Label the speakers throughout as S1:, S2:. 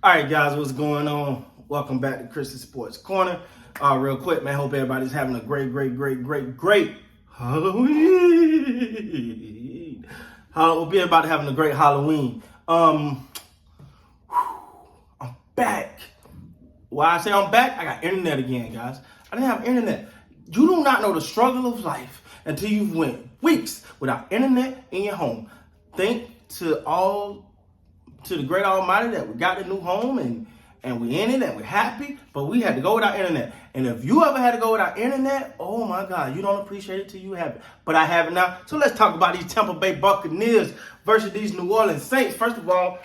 S1: All right, guys, what's going on? Welcome back to Chris's Sports Corner. Real quick, man, hope everybody's having a great Halloween. Hope everybody having a great Halloween. I'm back. Why I say I'm back? I got internet again, guys. I didn't have internet. You do not know the struggle of life until you went weeks without internet in your home. Thank to the great Almighty that we got a new home and we in it and we're happy, but we had to go without internet. And if you ever had to go without internet, oh my God, you don't appreciate it till you have it. But I have it now. So let's talk about these Tampa Bay Buccaneers versus these New Orleans Saints. First of all,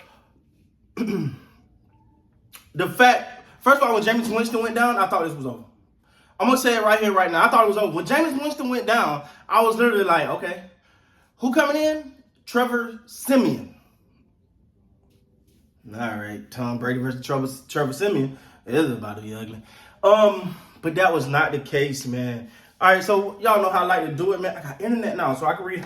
S1: when Jameis Winston went down, I thought this was over. I'm going to say it right here, right now. I thought it was over. When Jameis Winston went down, I was literally like, okay, who coming in? Trevor Siemian. All right, Tom Brady versus Trevor Siemian. It is about to be ugly. But that was not the case, man. All right, so y'all know how I like to do it, man. I got internet now, so I can read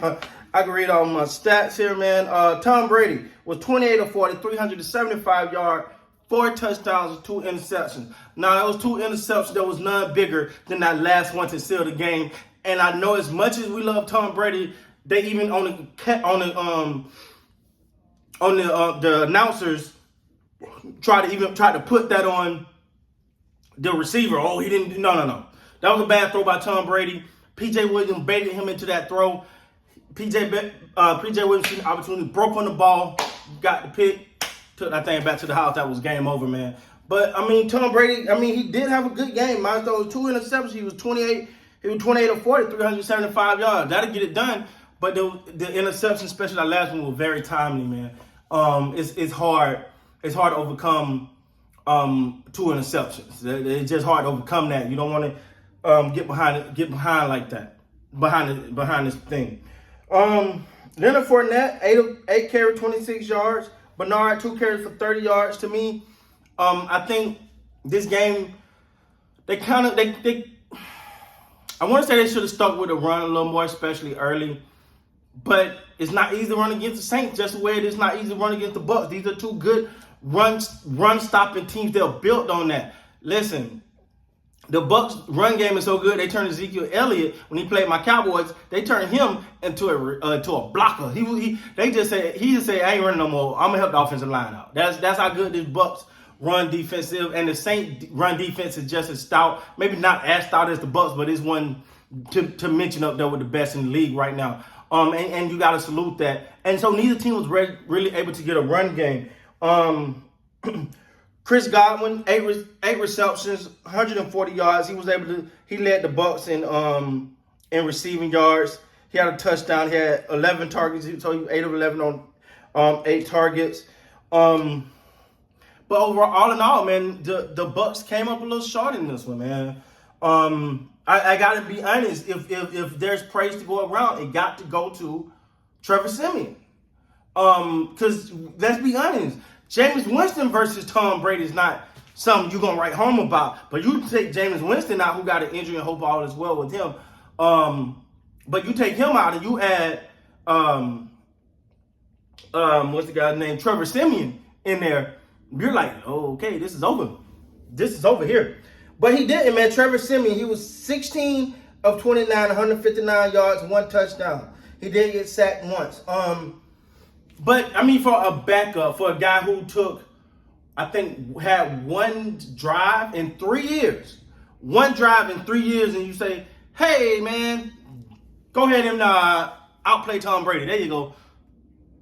S1: all my stats here, man. Tom Brady was 28 of 40, 375 yards, 4 touchdowns, and 2 interceptions. Now, those 2 interceptions, there was none bigger than that last one to seal the game. And I know as much as we love Tom Brady, they even on the announcers try to put that on the receiver. Oh, he didn't. No. That was a bad throw by Tom Brady. P.J. Williams baited him into that throw. P.J. Williams seen the opportunity, broke on the ball, got the pick, took that thing back to the house. That was game over, man. But I mean, Tom Brady, he did have a good game. Minus those 2 interceptions, he was 28 of 40, 375 yards. That'll get it done. But the interception, especially that last one, was very timely, man. It's hard to overcome 2 interceptions. It's just hard to overcome that. You don't want to get behind like that, behind this thing. Leonard Fournette, 8 carries, 26 yards. Bernard, 2 carries for 30 yards. To me, I think this game I want to say they should have stuck with the run a little more, especially early. But it's not easy to run against the Saints just the way it is not easy to run against the Bucs. These are 2 good run-stopping teams. They're built on that. Listen, the Bucs run game is so good, they turned Ezekiel Elliott, when he played my Cowboys, they turned him into a blocker. He just said, I ain't running no more. I'm going to help the offensive line out. That's how good this Bucs run defensive, and the Saints run defense is just as stout. Maybe not as stout as the Bucs, but it's one to mention up there with the best in the league right now. And you got to salute that. And so neither team was really able to get a run game. Chris Godwin, 8 receptions, 140 yards. He led the Bucs in receiving yards. He had a touchdown. He had 11 targets. So he was 8 of 11 on 8 targets. But overall, all in all, man, the Bucs came up a little short in this one, man. I gotta be honest. If there's praise to go around, it got to go to Trevor Siemian. Because let's be honest, Jameis Winston versus Tom Brady is not something you're gonna write home about. But you take Jameis Winston out, who got an injury, and hope all is well with him. But you take him out and you add what's the guy's name? Trevor Siemian in there. You're like, oh, okay, this is over. This is over here. But he didn't, man. Trevor Siemian, he was 16 of 29, 159 yards, 1 touchdown. He did get sacked once. But, for a backup, for a guy who had 1 drive in 3 years. 1 drive in 3 years, and you say, hey, man, go ahead and outplay Tom Brady. There you go.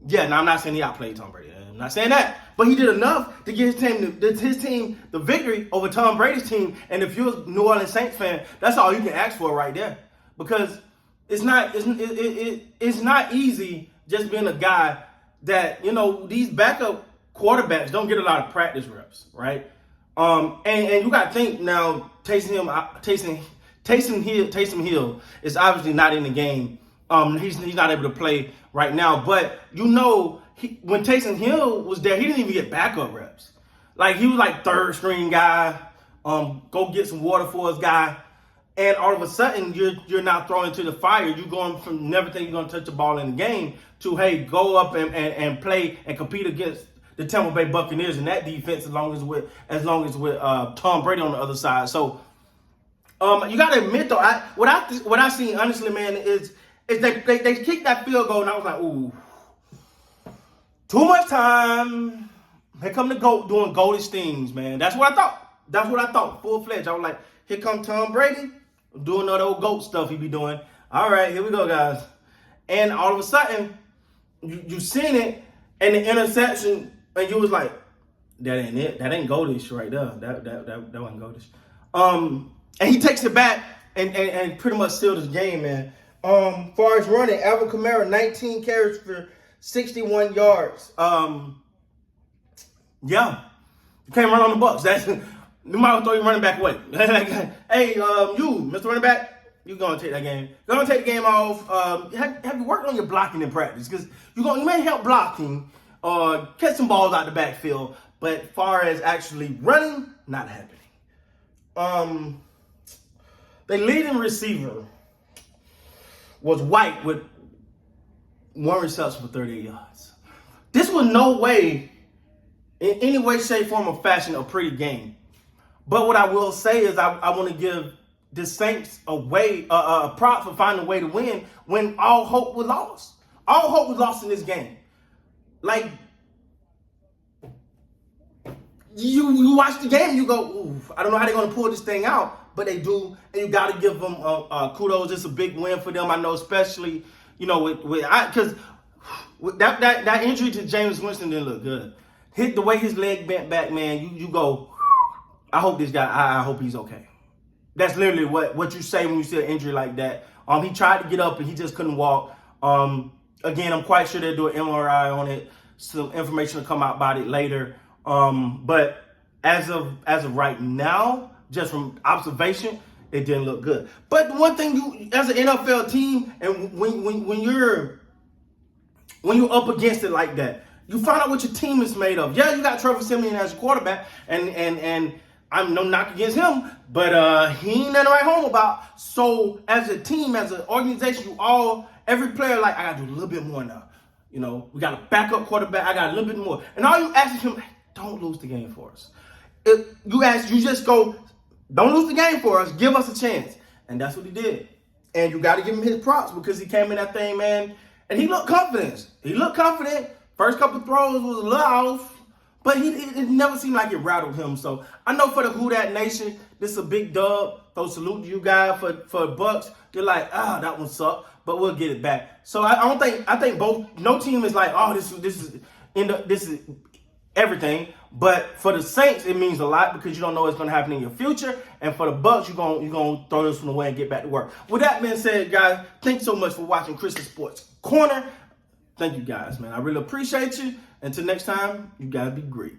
S1: Yeah, now I'm not saying he outplayed Tom Brady. I'm not saying that. But he did enough to get his team the victory over Tom Brady's team. And if you're a New Orleans Saints fan, that's all you can ask for right there. Because it's not easy just being a guy that, these backup quarterbacks don't get a lot of practice reps, right? And you got to think now, Taysom Hill is obviously not in the game. He's not able to play right now. But when Taysom Hill was there, he didn't even get backup reps. Like, he was like 3rd string guy, go get some water for his guy. And all of a sudden, you're now thrown into the fire. You're going from never think you're going to touch the ball in the game to, hey, go up and play and compete against the Tampa Bay Buccaneers in that defense as long as with Tom Brady on the other side. So you got to admit though, what I seen honestly, man, is they kicked that field goal and I was like, ooh, too much time. Here come the GOAT doing goatish things, man. That's what I thought. Full fledged. I was like, here come Tom Brady doing all the old GOAT stuff he be doing. All right, here we go, guys. And all of a sudden, you seen it, and the interception, and you was like, that ain't it. That ain't goatish right there. That wasn't goatish. And he takes it back and pretty much sealed his game, man. Far as running, Alvin Kamara, 19 carries for 61 yards. Yeah, you can't run on the Bucs. You might as well throw your running back away. Hey, you, Mr. Running Back, you're gonna take that game. You're gonna take the game off. Have you worked on your blocking in practice? Because you may help blocking or catch some balls out the backfield, but far as actually running, not happening. The leading receiver was White with 1 reception for 38 yards. This was no way, in any way, shape, form, or fashion, a pretty game. But what I will say is I want to give the Saints a prop for finding a way to win when all hope was lost. All hope was lost in this game. Like, you watch the game, you go, ooh, I don't know how they're going to pull this thing out, but they do, and you got to give them kudos. It's a big win for them. I know, especially, because that injury to James Winston didn't look good. Hit the way his leg bent back, man. You go, I hope this guy, I hope he's okay. That's literally what you say when you see an injury like that. He tried to get up and he just couldn't walk. Again, I'm quite sure they'll do an MRI on it. Some information will come out about it later. But as of right now, just from observation, it didn't look good. But one thing, you as an NFL team, and when you're up against it like that, you find out what your team is made of. Yeah, you got Trevor Siemian as a quarterback, and I'm no knock against him, but he ain't nothing to write home about. So as a team, as an organization, every player, like, I gotta do a little bit more now. We got a backup quarterback. I got a little bit more. And all you ask him, don't lose the game for us. You just go, don't lose the game for us. Give us a chance. And that's what he did. And you got to give him his props because he came in that thing, man, and he looked confident. First couple throws was a little off, but it never seemed like it rattled him. So I know for the Who Dat Nation, this is a big dub. So salute to you guys for Bucs. You're like, that one sucked, but we'll get it back. So I think no team is like, this is everything. But for the Saints, it means a lot because you don't know what's going to happen in your future. And for the Bucs, you're going to throw this one away and get back to work. With that being said, guys, thanks so much for watching Chris's Sports Corner. Thank you guys, man. I really appreciate you. Until next time, you guys be great.